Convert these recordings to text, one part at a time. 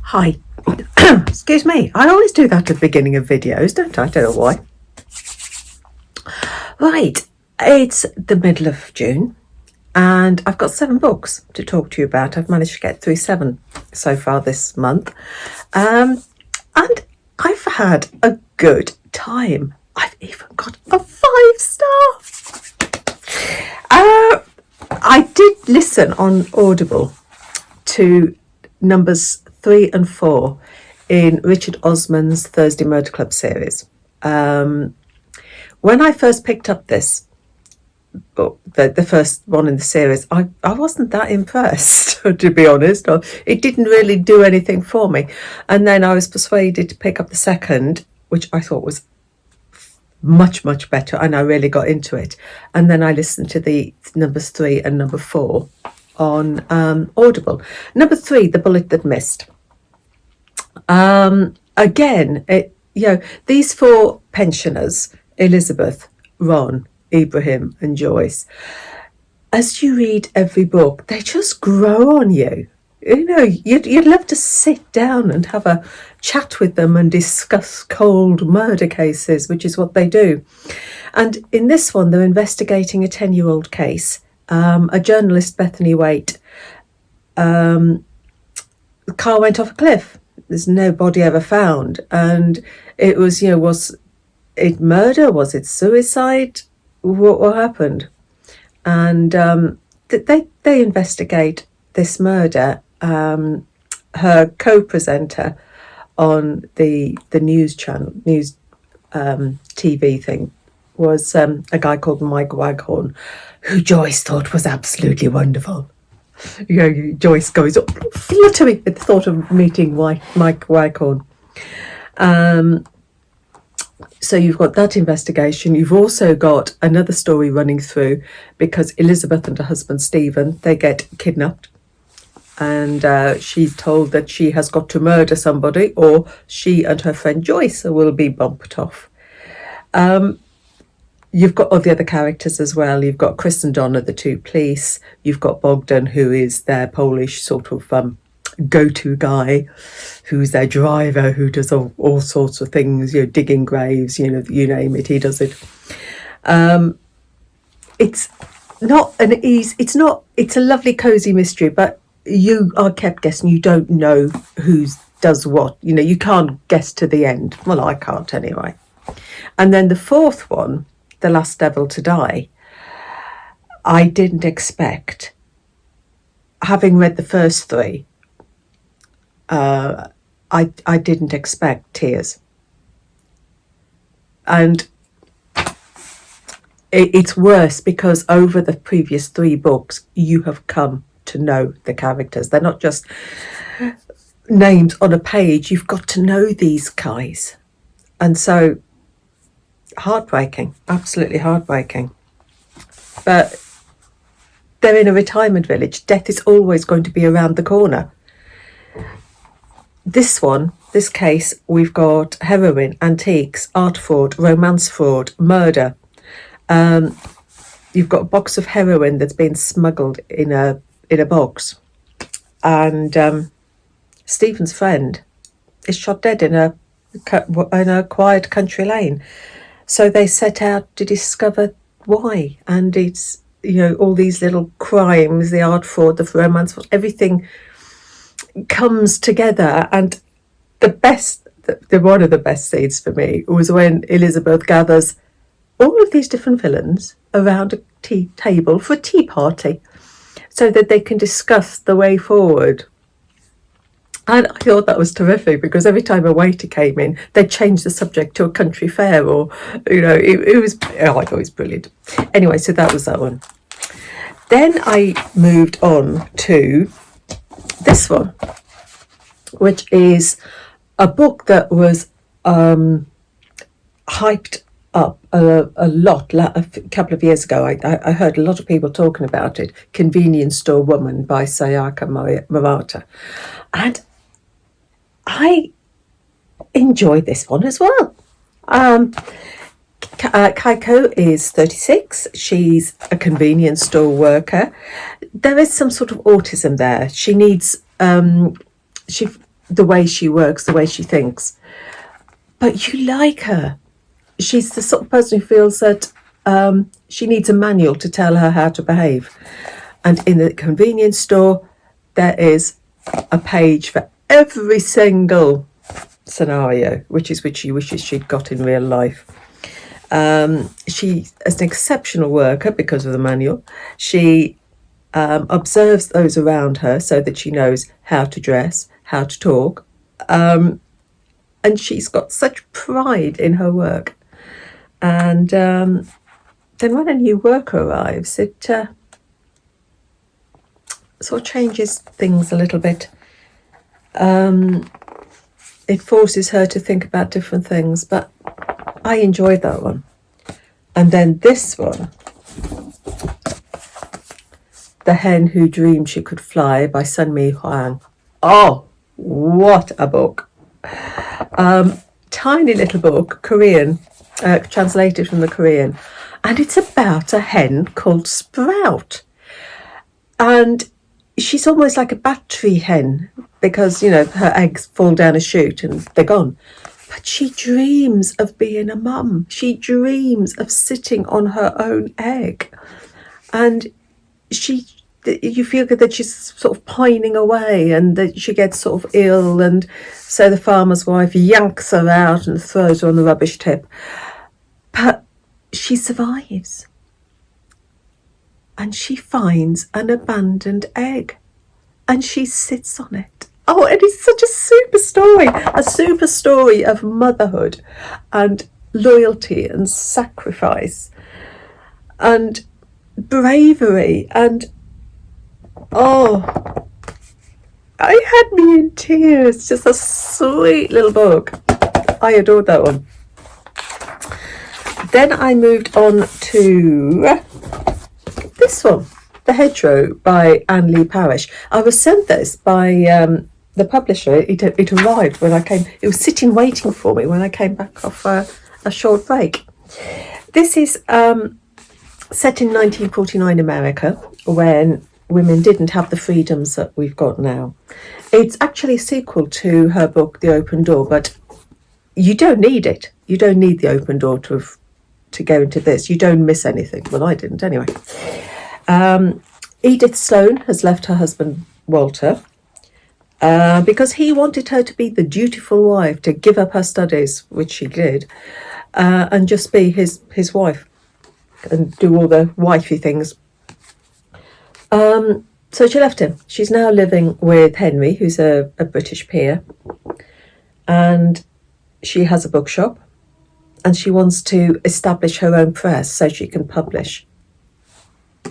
Hi. Excuse me. I always do that at the beginning of videos, don't I? I don't know why. Right. It's the middle of June and I've got 7 books to talk to you about. I've managed to get through 7 so far this month. And I've had a good time. I've even got a 5-star. I did listen on Audible to numbers 3 and 4 in Richard Osman's Thursday Murder Club series. When I first picked up this book, the first one in the series, I wasn't that impressed, to be honest. It didn't really do anything for me. And then I was persuaded to pick up the second, which I thought was much, much better, and I really got into it. And then I listened to the numbers 3 and number 4 on Audible. Number 3, The Bullet That Missed. Again, these 4 pensioners, Elizabeth, Ron, Ibrahim and Joyce, as you read every book, they just grow on you. You'd love to sit down and have a chat with them and discuss cold murder cases, which is what they do. And in this one, they're investigating a 10-year-old case. A journalist, Bethany Waite, the car went off a cliff. There's no body ever found. And it was, was it murder? Was it suicide? What happened? And they investigate this murder. Her co-presenter on the news channel, TV thing, was a guy called Mike Waghorn, who Joyce thought was absolutely wonderful. Joyce goes up fluttering at the thought of meeting Mike Waghorn. So you've got that investigation. You've also got another story running through, because Elizabeth and her husband Stephen, they get kidnapped. And she's told that she has got to murder somebody, or she and her friend Joyce will be bumped off. You've got all the other characters as well. You've got Chris and Donna, the 2 police. You've got Bogdan, who is their Polish sort of go-to guy, who's their driver, who does all sorts of things, digging graves, you name it, he does it. It's not an easy, it's a lovely cozy mystery, but you are kept guessing. You don't know who does what. You can't guess to the end. Well, I can't anyway. And then the 4th one, The Last Devil to Die, I didn't expect. Having read the first 3, I didn't expect tears. And it's worse because over the previous 3 books, you have come to know the characters. They're not just names on a page. You've got to know these guys. And so, heartbreaking, absolutely heartbreaking. But they're in a retirement village. Death is always going to be around the corner. This case, we've got heroin, antiques, art fraud, romance fraud, murder. You've got a box of heroin that's been smuggled in a box, and Stephen's friend is shot dead in a quiet country lane. So they set out to discover why, and it's all these little crimes, the art fraud, the romance, everything comes together. And one of the best scenes for me was when Elizabeth gathers all of these different villains around a tea table for a tea party, so that they can discuss the way forward. And I thought that was terrific, because every time a waiter came in, they'd change the subject to a country fair, or, it was, I thought it was brilliant. Anyway, so that was that one. Then I moved on to this one, which is a book that was hyped up a lot a couple of years ago. I heard a lot of people talking about it. Convenience Store Woman by Sayaka Murata. And I enjoyed this one as well. Kaiko is 36. She's a convenience store worker. There is some sort of autism there. She needs, she the way she works, the way she thinks. But you like her. She's the sort of person who feels that she needs a manual to tell her how to behave. And in the convenience store, there is a page for every single scenario, which she wishes she'd got in real life. She is an exceptional worker because of the manual. She observes those around her so that she knows how to dress, how to talk. And she's got such pride in her work. And then when a new worker arrives, it sort of changes things a little bit. It forces her to think about different things, but I enjoyed that one. And then this one, The Hen Who Dreamed She Could Fly by Sun-Mi Hwang. Oh, what a book. Tiny little book, Korean, translated from the Korean. And it's about a hen called Sprout. And she's almost like a battery hen because, her eggs fall down a chute and they're gone. But she dreams of being a mum. She dreams of sitting on her own egg. And you feel that she's sort of pining away and that she gets sort of ill. And so the farmer's wife yanks her out and throws her on the rubbish tip. But she survives. And she finds an abandoned egg. And she sits on it. Oh, and it's such a super story of motherhood and loyalty and sacrifice and bravery. And oh, I had me in tears. Just a sweet little book. I adored that one. Then I moved on to this one, The Hedgerow by Anne-Leigh Parrish. I was sent this by the publisher. It arrived when I came. It was sitting waiting for me when I came back off a short break. This is set in 1949 America, when women didn't have the freedoms that we've got now. It's actually a sequel to her book, The Open Door, but you don't need it. You don't need The Open Door to go into this. You don't miss anything. Well, I didn't anyway. Edith Sloane has left her husband, Walter, because he wanted her to be the dutiful wife, to give up her studies, which she did, and just be his wife and do all the wifey things. So she left him. She's now living with Henry, who's a British peer, and she has a bookshop, and she wants to establish her own press so she can publish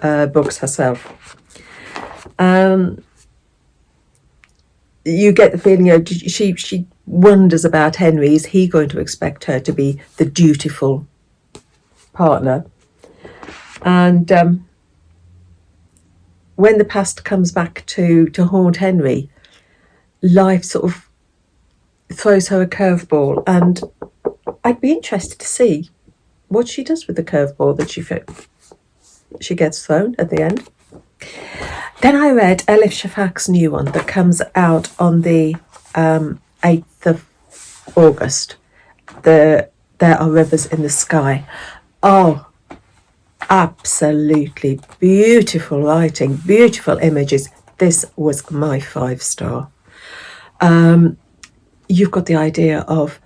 books herself. You get the feeling, she wonders about Henry. Is he going to expect her to be the dutiful partner? And when the past comes back to haunt Henry, life sort of throws her a curveball, and I'd be interested to see what she does with the curveball that she gets thrown at the end. Then I read Elif Shafak's new one that comes out on the 8th of August. There Are Rivers in the Sky. Oh, absolutely beautiful writing, beautiful images. This was my 5-star. You've got the idea of,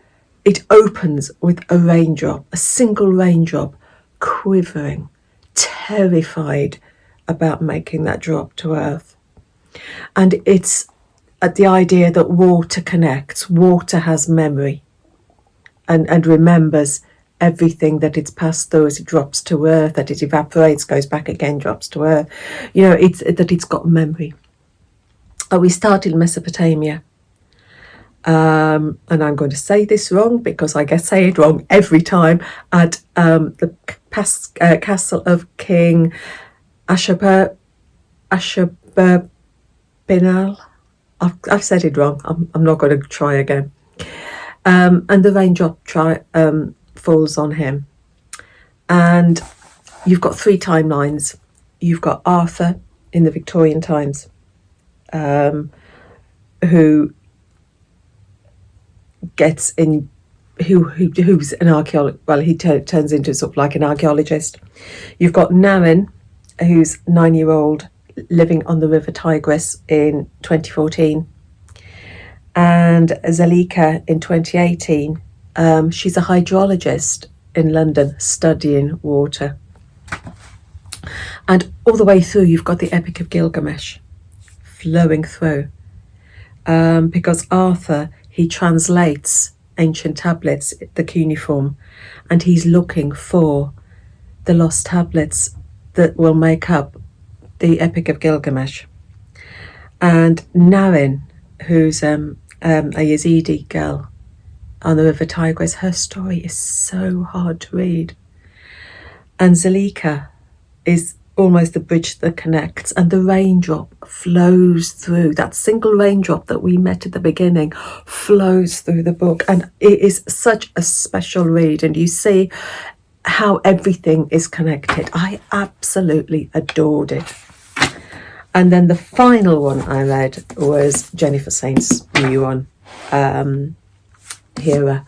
it opens with a raindrop, a single raindrop, quivering, terrified about making that drop to earth. And it's at the idea that water connects, water has memory and remembers everything that it's passed through as it drops to earth, that it evaporates, goes back again, drops to earth. It's got memory. We start in Mesopotamia. And I'm going to say this wrong because I say it wrong every time, at the castle of King Ashurbanipal. I've said it wrong. I'm not going to try again. And the raindrop falls on him. And you've got 3 timelines. You've got Arthur in the Victorian times, who gets in, who's an archaeologist. Well, he turns into sort of like an archaeologist. You've got Naren, who's 9-year-old, living on the River Tigris in 2014, and Zalika in 2018. She's a hydrologist in London studying water. And all the way through, you've got the Epic of Gilgamesh flowing through, because Arthur, he translates ancient tablets, the cuneiform, and he's looking for the lost tablets that will make up the Epic of Gilgamesh. And Naren, who's a Yazidi girl on the River Tigris, her story is so hard to read. And Zalika is almost the bridge that connects, and the raindrop flows through. That single raindrop that we met at the beginning flows through the book, and it is such a special read, and you see how everything is connected. I absolutely adored it. And then the final one I read was Jennifer Saint's new one, Hera,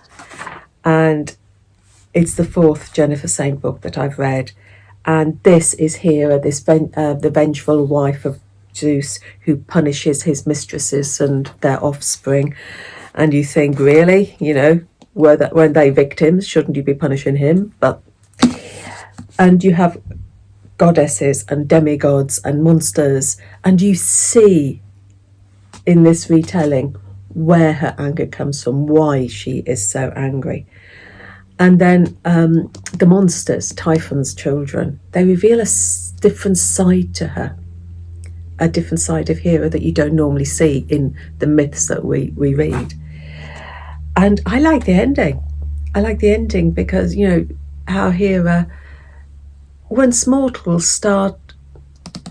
and it's the 4th Jennifer Saint book that I've read. And this is Hera, the vengeful wife of Zeus, who punishes his mistresses and their offspring. And you think, really, weren't they victims? Shouldn't you be punishing him? And you have goddesses and demigods and monsters, and you see in this retelling where her anger comes from, why she is so angry. And then the monsters, Typhon's children, they reveal a different side to her, a different side of Hera that you don't normally see in the myths that we read. And I like the ending. I like the ending because, how Hera, once mortals start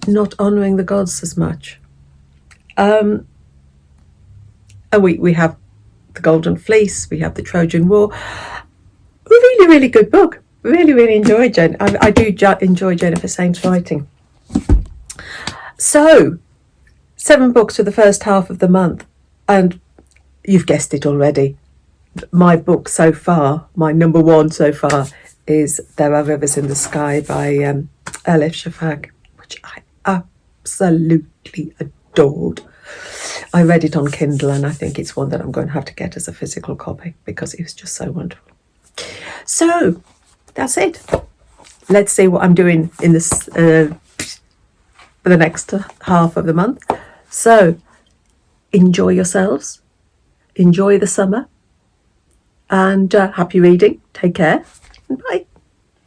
not honouring the gods as much. And we have the Golden Fleece, we have the Trojan War. Really, really good book. Really, really enjoyed Jen. I do enjoy Jennifer Saint's writing. So, 7 books for the first half of the month, and you've guessed it already. My book so far, my number 1 so far, is There Are Rivers in the Sky by Elif Shafak, which I absolutely adored. I read it on Kindle, and I think it's one that I'm going to have to get as a physical copy because it was just so wonderful. So that's it. Let's see what I'm doing in this for the next half of the month. So enjoy yourselves, enjoy the summer, and happy reading. Take care, and bye.